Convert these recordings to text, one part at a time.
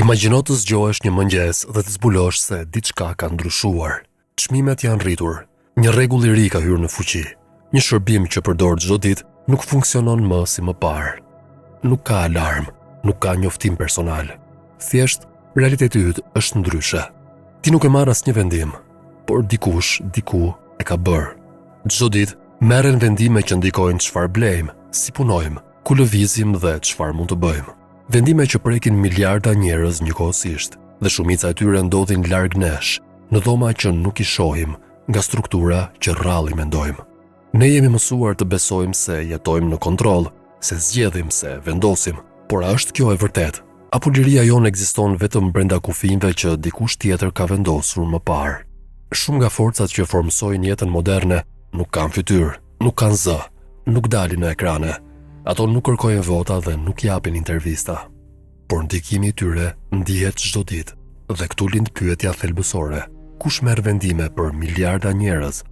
Imagjino të zgjohesh një mëngjes dhe të zbulosh se diçka ka ndryshuar. Çmimet janë rritur, një rregull I ri ka hyrë në fuqi. Një shërbim që përdor çdo ditë nuk funksionon më si më parë. Nuk ka alarm, nuk ka njoftim personal. Thjesht, realiteti yt është ndryshe. Ti nuk e marr asnjë vendim, por dikush, diku e ka bërë. Çdo ditë merren vendime që ndikojnë çfarë blejmë, si punojmë, ku lëvizim dhe çfarë mund të bëjmë. Vendime që prekin miliarda njerëz njëkohësisht, dhe shumica e tyre ndodhin larg nesh, në dhoma që nuk I shohim, nga struktura që rralli mendojmë. Ne jemi mësuar të besojmë se jetojmë në kontroll, se zgjedhim, se vendosim, por a është kjo e vërtet? Apo liria jonë ekziston vetëm brenda kufive që dikush tjetër ka vendosur më parë? Shumë nga forcat që formsojnë jetën moderne nuk kanë fytyrë, nuk kanë zë, nuk dalin në ekrane. Ato nuk kërkojnë vota dhe nuk japin intervista. Por ndikimi I tyre ndihet çdo ditë. Dhe këtu lind pyetja thelbësore. Kush merr vendime për miliarda njerëz?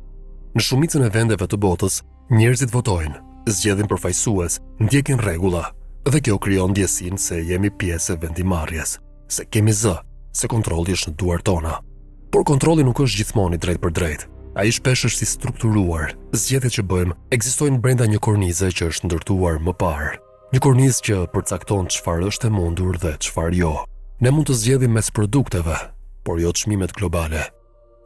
Në shumicën e vendeve të botës, njerëzit votojnë, zgjedhin përfaqësues, ndjekin rregulla, dhe kjo krijon ndjesinë se jemi pjesë e vendimarrjes, se kemi zë, se kontrolli është në duart tona. Por kontrolli nuk është gjithmonë I drejtë për drejtë. Ai shpesh është I strukturuar. Zgjedhjet që bëjmë ekzistojnë brenda një kornize që është ndërtuar më parë. Një kornizë që përcakton çfarë është e mundur dhe çfarë jo. Ne mund të zgjedhim mes produkteve, por jo çmimet globale.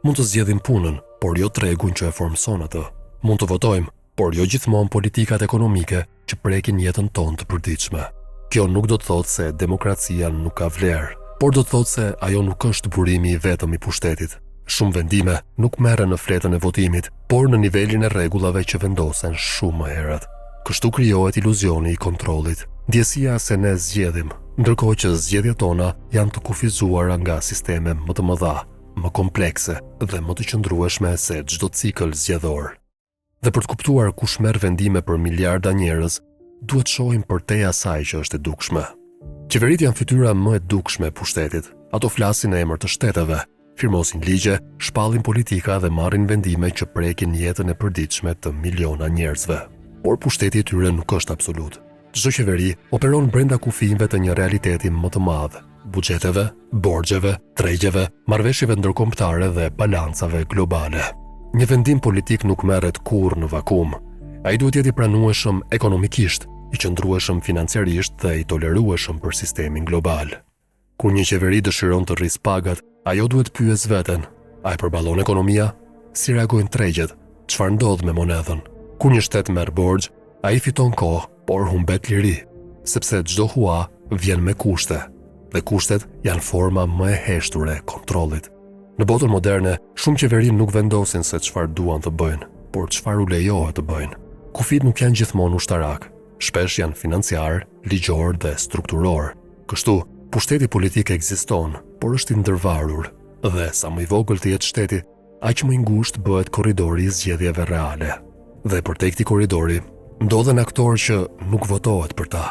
Mund të zgjedhim punën, por jo tregun që e formson atë. Mund të votojmë, por jo gjithmonë politikat ekonomike që prekin jetën tonë të përditshme. Kjo nuk do të thotë se demokracia nuk ka vlerë, por do të thotë se ajo nuk është burimi I vetëm I pushtetit. Shumë vendime nuk merren në fletën e votimit, por në nivelin e rregullave që vendosen shumë më herët. Kështu krijohet iluzioni I kontrollit, ndjesia se ne zgjedhim, ndërkohë që zgjedhjet tona janë të kufizuara nga sisteme më të mëdha, më komplekse dhe më të qëndrueshme se çdo cikël zgjedhor. Dhe për të kuptuar kush merr vendime për miliarda njerëz, duhet shohim përtej asaj që është e dukshme. Qeveritë janë fytyra më e dukshme e pushtetit. Ato flasin në emër të shteteve, firmosin ligje, shpallin politika dhe marrin vendime që prekin jetën e përditshme të miliona njerëzve. Por pushteti I tyre nuk është absolut. Çdo qeveri operon brenda kufive të një realiteti më të madh, buxheteve, borxheve, tregjeve, marrëveshjeve ndërkombëtare dhe balancave globale. Një vendim politik nuk merret kurrë në vakum. Ai duhet jetë I pranueshëm ekonomikisht, I qëndrueshëm financiarisht dhe I tolerueshëm për sistemin global. Kur një qeveri dëshiron të rrisë pagat, ajo duhet pyes veten, a e përballon ekonomia? Si reagojnë tregjet? Çfarë ndodh me monedhën? Kur një shtet merr borxh, ai fiton kohë, por humbet liri, sepse çdo hua vjen me kushte, dhe kushtet janë forma më e heshtur e kontrollit. Në botën moderne, shumë qeveri nuk vendosin se çfarë duan të bëjnë, por çfarë u lejohet të bëjnë. Kufit nuk janë gjithmonë ushtarak, shpesh janë financiar, ligjor dhe strukturor. Kështu, pushteti politik ekziston, por është I ndërvarur, dhe sa më I vogël të jetë shteti, aq më I ngushtë bëhet korridori I zgjedhjeve reale. Dhe përtej këtij korridori, ndodhen aktorë që nuk votohet për ta.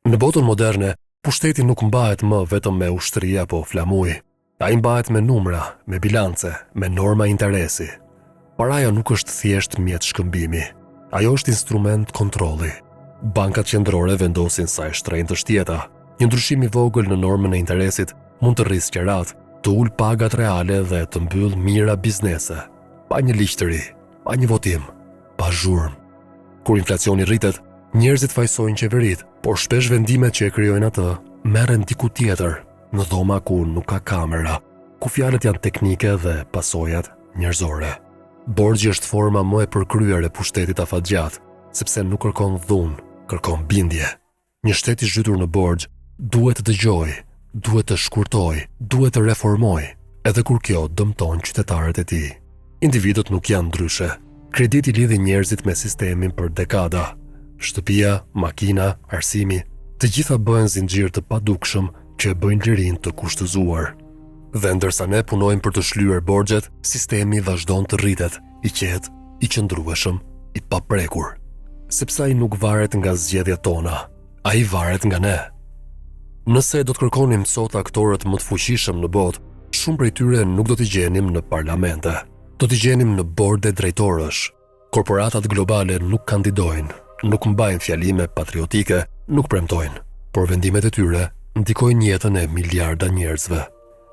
Në botën moderne, pushteti nuk mbahet më vetëm me ushtri apo flamuj. Ai mbahet me numra, me bilance, me norma interesi. Paraja nuk është thjesht mjet shkëmbimi. Ajo është instrument kontrolli. Bankat qendrore vendosin sa e shtrenjtë është jeta. Një ndryshim I vogël në normën e interesit mund të rrisë qerat, të ul pagat reale dhe të mbyll mira biznese. Pa një ligj të ri, pa një votim, pa zhurmë. Kur inflacioni rritet, njerëzit fajsojnë qeveritë, por shpesh vendimet që e krijojnë atë merren diku tjetër, në dhoma ku nuk ka kamera, ku fjalët janë teknike dhe pasojat njerëzore. Borxhi është forma më e përkryer e pushtetit afatgjat, sepse nuk kërkon dhunë, kërkon bindje. Një shtet I zhytur në borxh duhet të dëgjojë, duhet të shkurtojë, duhet të reformojë, edhe kur kjo dëmton qytetarët e tij. Individët nuk janë ndryshe. Krediti lidhi njerëzit me sistemin për dekada. Shtëpia, makina, arsimi, të gjitha bëhen zinxhir të padukshëm që e bëjnë lirinë të kushtëzuar. Dhe ndërsa ne punojmë për të shlyer borxhet, sistemi vazhdon të rritet, I qetë, I qëndrueshëm, I paprekur. Sepse ai nuk varet nga zgjedhjet tona, ai varet nga ne. Nëse do të kërkonim sot aktorët më të fuqishëm në botë, shumë prej tyre nuk do t'i gjenim në parlamente. Do t'i gjenim në borde drejtorësh. Korporatat globale nuk kandidojnë, nuk mbajnë fjalime patriotike, nuk premtojnë, por vendimet e tyre ndikojnë jetën e miliarda njerëzve.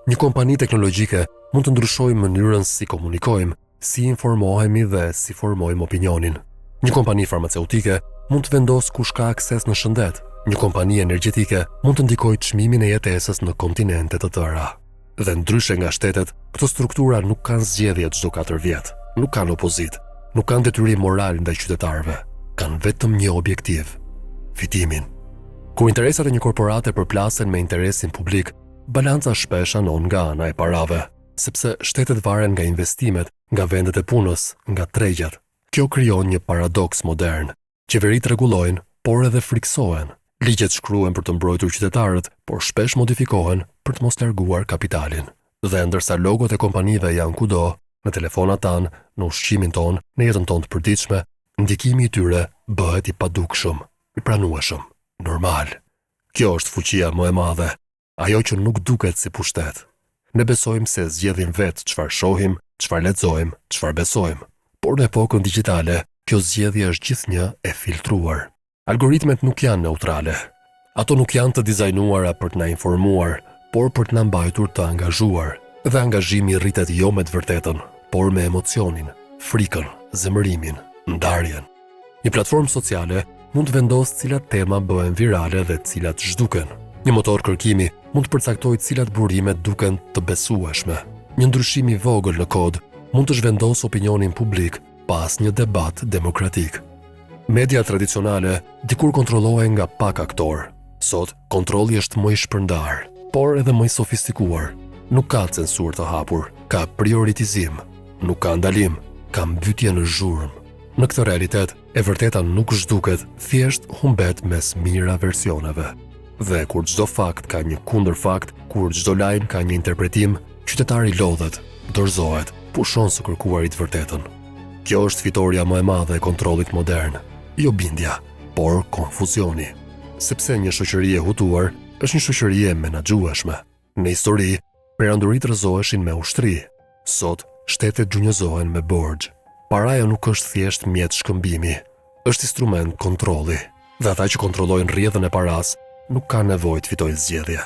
Një kompani teknologjike mund të ndryshojë mënyrën si komunikojmë, si informohemi dhe si formojmë opinionin. Një kompani farmaceutike mund të vendosë kush ka akses në shëndet. Një kompani energjetike mund të ndikojë çmimin e jetesës në kontinente të tëra. Dhe ndryshe nga shtetet, këto struktura nuk kanë zgjedhje çdo 4 vjet, nuk kanë opozit, nuk kanë detyrim moral ndaj qytetarëve, kanë vetëm një objektiv: fitimin. Kur interesat e një korporate përplasen me interesin publik, balanca shpesh anon nga ana e parave, sepse shtetet varen nga investimet, nga vendet e punës, nga tregjet. Kjo krijon një paradoks modern. Qeveritë rregullojnë, por edhe friksohen. Ligjet shkruhen për të mbrojtur qytetarët, por shpesh modifikohen për të mos larguar kapitalin. Dhe ndërsa logot e kompanive janë kudo, në telefonat tanë, në ushqimin tonë, në jetën tonë të përditshme, ndikimi i tyre bëhet i padukshëm, i pranueshëm, normal. Kjo është fuqia më e madhe, ajo që nuk duket si pushtet. Ne besojmë se zgjedhim vetë çfarë shohim, çfarë lexojmë, çfarë besojmë. Por në epokën digjitale, kjo zgjedhje është gjithnjë e filtruar. Algoritmet nuk janë neutrale. Ato nuk janë të dizajnuara për të na informuar, por për të na mbajtur të angazhuar. Dhe angazhimi rritet jo me të vërtetën, por me emocionin, frikën, zemërimin, ndarjen. Një platformë sociale mund të vendosë cilat tema bëhen virale dhe cilat zhduken. Një motor kërkimi mund të përcaktojë cilat burime duken të besueshme. Një ndryshim i vogël në kod mund të zhvendosë opinionin publik pas një debat demokratik. Media tradicionale dikur kontrollohen nga pak aktor. Sot, kontrolli është më i shpërndar, por edhe më i sofistikuar. Nuk ka censur të hapur, ka prioritizim, nuk ka ndalim, ka mbytje në zhurmë. Në këtë realitet, e vërteta nuk zhduket, thjesht humbet mes mijëra versioneve. Dhe kur çdo fakt ka një kundër fakt, kur çdo lajm ka një interpretim, qytetari lodhet, dorëzohet, pushon së kërkuarit vërtetën. Kjo është fitoria më e madhe e kontrollit modern. Jo bindja, por konfuzioni. Sepse një shoqëri e hutuar është një shoqëri e menaxhueshme. Në histori, peranduritë rrëzoheshin me ushtri. Sot, shtetet gjunjëzohen me borxh. Paraja nuk është thjesht mjet shkëmbimi, është instrument kontrolli. Dhe ata që kontrollojnë rrjedhën e paras nuk kanë nevojë të fitojnë zgjedhje.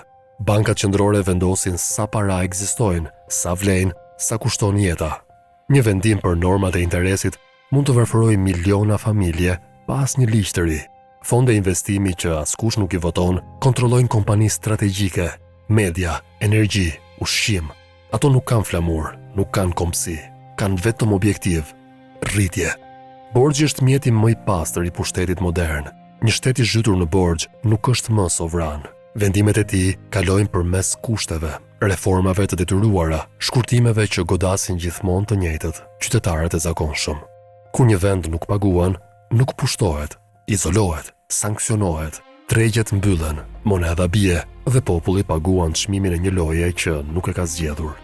Bankat qendrore vendosin sa para ekzistojnë, sa vlejnë, sa kushton jeta. Një vendim për normat e interesit mund të varfërojë miliona familje pas një ligj të ri. Fonde investimi që askush nuk i voton kontrollojnë kompani strategjike, media, energji, ushqim. Ato nuk kanë flamur, nuk kanë kombësi, kanë vetëm objektiv: rritje. Borxhi është mjeti më i pastër i pushtetit modern. Një shtet i zhytur në borxh nuk është më sovran. Vendimet e tij kalojnë përmes kushteve, reformave të detyruara, shkurtimeve që godasin gjithmonë të njëjtët, qytetarët e zakonshëm. Kur një vend nuk paguan, nuk pushtohet, izolohet, sanksionohet, tregjet mbyllen, monedha bie dhe populli paguan çmimin e një loje që nuk e ka zgjedhur.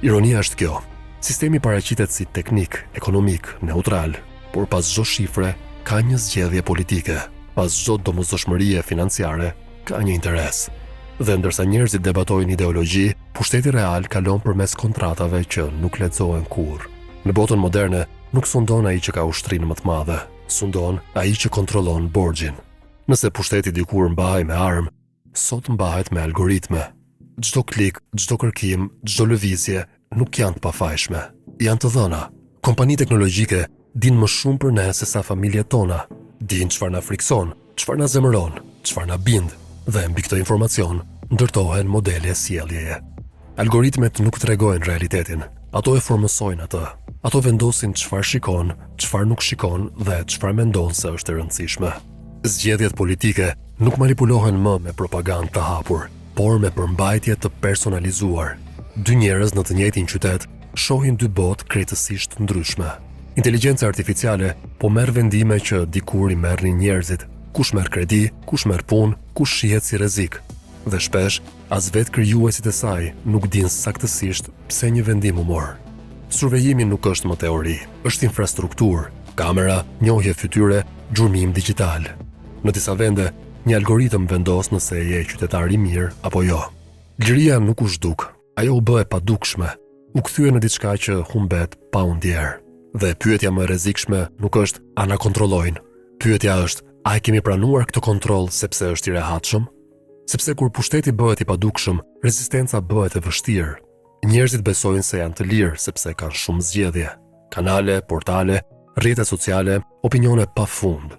Ironia është kjo: sistemi paraqitet si teknik, ekonomik, neutral, por pas çdo shifre ka një zgjedhje politike, pas çdo domosdoshmërie financiare ka një interes. Dhe ndërsa njerëzit debatojnë ideologji, pushteti real kalon përmes kontratave që nuk lexohen kurrë. Në botën moderne, nuk sundon ai që ka ushtrinë më të madhe, sundon ai që kontrollon borxhin. Nëse pushteti dikur mbahej me armë, sot mbahet me algoritme. Çdo klik, çdo kërkim, çdo lëvizje nuk janë të pafajshme, janë të dhëna. Kompani teknologjike dinë më shumë për ne se sa familjet tona, dinë çfarë na frikson, çfarë na zemëron, çfarë na bind, dhe mbi këtë informacion ndërtohen modele sjelljeje. Algoritmet nuk tregojnë realitetin, ato e formosojnë atë. Ato vendosin çfarë shikon, çfarë nuk shikon dhe çfarë mendon se është e rëndësishme. Zgjedhjet politike nuk manipulohen më me propagandë të hapur, por me përmbajtje të personalizuar. Dy njerëz në të njëjtin qytet shohin dy botë krejtësisht ndryshme. Inteligjenca artificiale po merr vendime që dikur i merrnin njerëzit. Kush merr kredi, kush merr punë, kush shihet si rrezik. Dhe shpesh, as vetë krijuesit e saj nuk dinë saktësisht pse një vendim u mor. Survejimi nuk është më teori, është infrastrukturë, kamera, njohje fytyre, gjurmim digjital. Në disa vende, një algoritëm vendos nëse je qytetar i mirë apo jo. Liria nuk u zhduk, ajo u bë e padukshme, u kthye në diçka që humbet pa u ndjerë. Dhe pyetja më e rrezikshme nuk është a na kontrollojnë. Pyetja është, a e kemi pranuar këtë kontroll sepse është i rehatshëm? Sepse kur pushteti bëhet i padukshëm, rezistenca bëhet e vështirë. Njerëzit besojnë se janë të lirë sepse kanë shumë zgjedhje, kanale, portale, rrjete sociale, opinione pafund.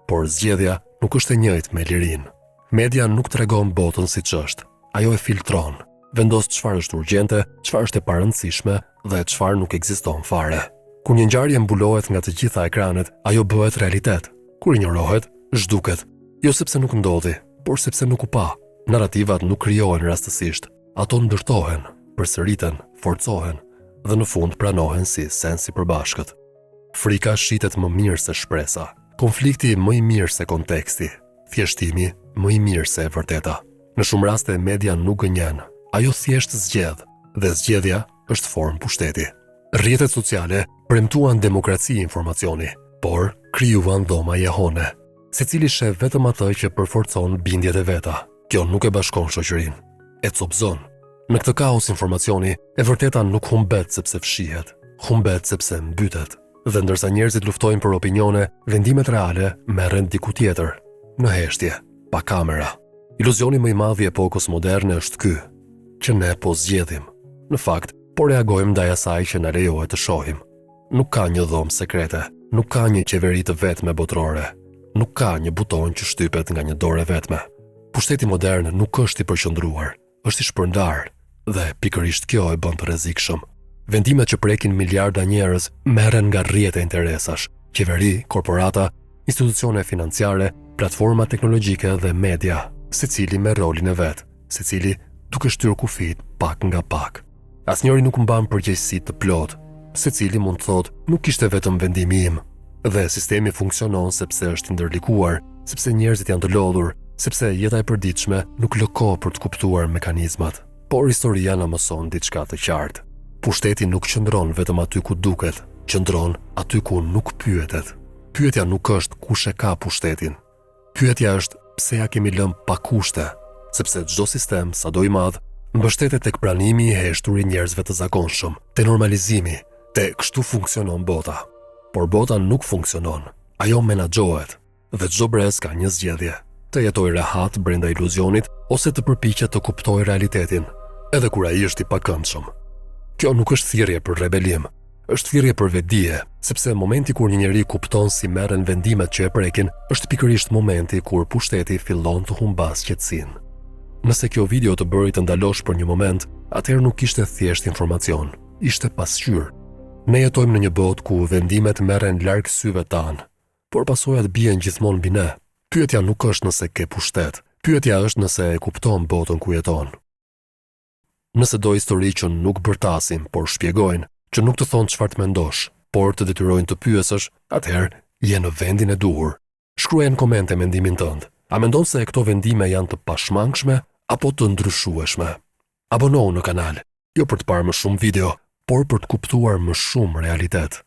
Por zgjedhja nuk është e njëjtë me lirinë. Media nuk tregon botën siç është. Ajo e filtron, vendos çfarë është urgjente, çfarë është e parëndësishme dhe çfarë nuk ekziston fare. Kur një ngjarje mbulohet nga të gjitha ekranet, ajo bëhet realitet. Kur injorohet, zhduket, jo sepse nuk ndodhi, por sepse nuk u pa. Narrativat nuk krijohen rastësisht, ato ndërtohen, përsëriten, forcohen dhe në fund pranohen si sens i përbashkët. Frika shitet më mirë se shpresa, konflikti më i mirë se konteksti, thjeshtimi më i mirë se e vërteta. Në shumë raste media nuk gënjen, ajo thjesht zgjedh, dhe zgjedhja është formë pushteti. Rrjetet sociale premtuan demokraci informacioni, por krijuan dhoma jehone. Secili sheh vetëm atë që përforcon bindjet e veta. Kjo nuk e bashkon shoqërinë, e copëzon. Në këtë kaos informacioni, e vërteta nuk humbet sepse fshihet, humbet sepse mbytet. Dhe ndërsa njerëzit luftojnë për opinione, vendimet reale merren diku tjetër, në heshtje, pa kamera. Iluzioni më i madh i epokës moderne është ky, që ne po zgjedhim. Në fakt, po reagojmë ndaj asaj që na lejohet të shohim. Nuk ka një dhomë sekrete, nuk ka një qeveri të vetme botërore, nuk ka një buton që shtypet nga një dorë e vetme. Pushteti modern nuk është i përqendruar, është i shpërndar, dhe pikërisht kjo e bën të rrezikshëm. Vendimet që prekin miliarda njerëz merren nga rrjete interesash, qeveri, korporata, institucione financiare, platforma teknologjike dhe media, secili me rolin e vet, secili duke shtyr kufit pak nga pak. Asnjëri nuk mban përgjegjësi të plotë, secili mund të thotë nuk ishte vetëm vendimi im, dhe sistemi funksionon sepse është i ndërlikuar, sepse njerëzit janë të lodhur, sepse jeta e përditshme nuk lë kohë për të kuptuar mekanizmat. Por historia na mëson diçka të qartë. Pushteti nuk qëndron vetëm aty ku duket, qëndron aty ku nuk pyetet. Pyetja nuk është kush e ka pushtetin. Pyetja është pse ja kemi lënë pa kushte, sepse çdo sistem, sado i madh, mbështetet tek pranimi i heshtur i njerëzve të zakonshëm, te normalizimi, te kështu funksionon bota. Por bota nuk funksionon, ajo menaxhohet, dhe çdo brez ka një zgjedhje: të jetojë rehat brenda iluzionit ose të përpiqet të kuptojë realitetin, edhe kur ai është i pakëndshëm. Kjo nuk është thirrje për rebelim, është thirrje për vetdije, sepse momenti kur një njeri kupton si merren vendimet që e prekin, është pikërisht momenti kur pushteti fillon të humbas qetësinë. Nëse kjo video të bëri të ndalosh për një moment, atëherë nuk ishte thjesht informacion, ishte pasqyrë. Ne jetojmë në një botë ku vendimet merren larg syve tanë, por pasojat bien gjithmonë mbi ne. Pyetja nuk është nëse ke pushtet, pyetja është nëse e kupton botën ku jeton. Nëse do histori që nuk bërtasin, por shpjegojnë, që nuk të thonë çfarë të mendosh, por të detyrojnë të pyesësh, atëherë je në vendin e duhur. Shkruaj në komente mendimin tënd. A mendon se këto vendime janë të pashmangshme apo të ndryshueshme? Abonohu në kanal, jo për të parë më shumë video, por për të kuptuar më shumë realitet.